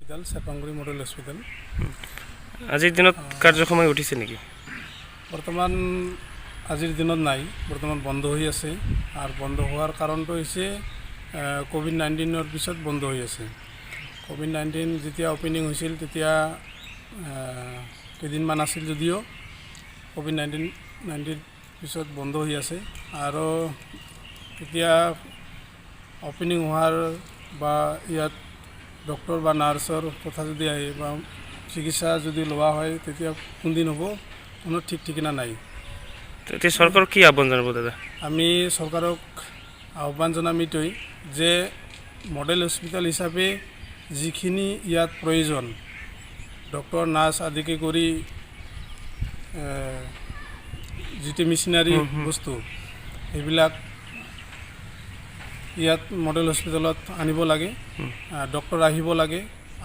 Hospital চেপাংগুৰি model hospital আজিৰ দিনত কাৰ্যসময় উঠিছে নেকি? বৰ্তমান আজিৰ দিনত নাই, বৰ্তমান বন্ধ হৈ আছে। আৰু বন্ধ হোৱাৰ কাৰণটো হৈছে কোভিড-19 পিছত বন্ধ হৈ আছে। কোভিড-19 যেতিয়া অপেনিং হৈছিল তেতিয়া কেইদিনমান আছিল যদিও কোভিড-19 পিছত বন্ধ হৈ আছে। আৰু এতিয়া অপেনিং হোৱাৰ বা ইয়াত ডক্টৰ বা নাৰ্ছৰ কথা যদি আহে বা চিকিৎসা যদি লোৱা হয় তেতিয়া কোনদিন হ'ব কোনো ঠিক ঠিকনা নাই। এতিয়া চৰকাৰক কি আহ্বান জনাব দাদা? আমি চৰকাৰক আহ্বান জনাম এইটোৱেই যে মডেল হস্পিটেল হিচাপে যিখিনি ইয়াত প্ৰয়োজন ডক্টৰ নাৰ্ছ আদিকে কৰি যিটো মেচিনাৰী বস্তু সেইবিলাক ইয়াত মডেল হস্পিটেলত আনিব লাগে, ডক্টৰ আহিব লাগে,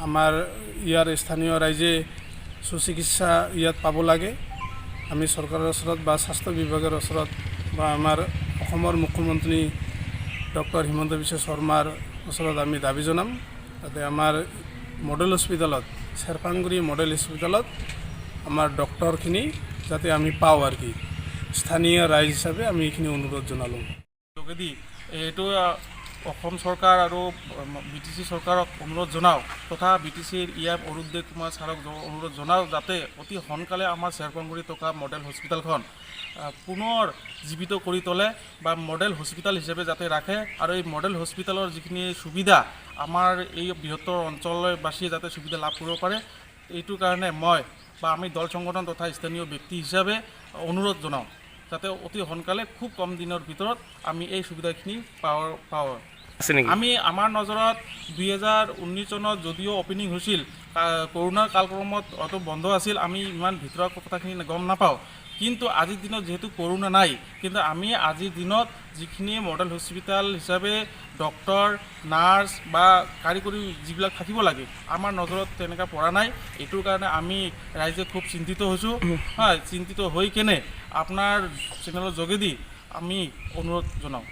আমাৰ ইয়াৰ স্থানীয় ৰাইজে সুচিকিৎসা ইয়াত পাব লাগে। আমি চৰকাৰৰ ওচৰত বা স্বাস্থ্য বিভাগৰ ওচৰত বা আমাৰ অসমৰ মুখ্যমন্ত্ৰী ডক্টৰ হিমন্ত বিশ্ব শৰ্মাৰ ওচৰত আমি দাবী জনাম যাতে আমাৰ মডেল হস্পিটেলত চেৰপাংগুৰি মডেল হস্পিটেলত আমাৰ ডক্টৰখিনি যাতে আমি পাওঁ আৰু কি স্থানীয় ৰাইজ হিচাপে আমি এইখিনি অনুৰোধ জনালোঁ। যোগেদি এইটো অসম চৰকাৰ আৰু BTC চৰকাৰক অনুৰোধ জনাওঁ তথা BTCৰ ইয়াৰ অৰুদ্দেৱ কুমাৰ ছাৰক অনুৰোধ জনাওঁ যাতে অতি সোনকালে আমাৰ চেৰপাংগুৰিত থকা মডেল হস্পিটেলখন পুনৰ জীৱিত কৰি তোলে বা মডেল হস্পিটেল হিচাপে যাতে ৰাখে। আৰু এই মডেল হস্পিটেলৰ যিখিনি সুবিধা আমাৰ এই বৃহত্তৰ অঞ্চলবাসীয়ে যাতে সুবিধা লাভ কৰিব পাৰে, এইটোৰ কাৰণে মই বা আমি দল সংগঠন তথা স্থানীয় ব্যক্তি হিচাপে অনুৰোধ জনাওঁ যাতে অতি সোনকালে খুব কম দিনৰ ভিতৰত আমি এই সুবিধাখিনি পাওঁ। আমি আমাৰ নজৰত 2019 চনত যদিও অপেনিং হৈছিল, কৰোণাৰ কালক্ৰমত অত বন্ধ আছিল, আমি ইমান ভিতৰৰ কথাখিনি গম নাপাওঁ। কিন্তু আজিৰ দিনত যিহেতু কৰোণা নাই, কিন্তু আমি আজিৰ দিনত যিখিনি মডেল হস্পিটেল হিচাপে ডক্টৰ নাৰ্ছ বা কাৰিকৰী যিবিলাক থাকিব লাগে আমাৰ নজৰত তেনেকৈ পৰা নাই। এইটোৰ কাৰণে আমি ৰাইজে খুব চিন্তিত হৈছোঁ। চিন্তিত হৈ কেনে আপোনাৰ চেনেলৰ যোগেদি আমি অনুৰোধ জনাওঁ।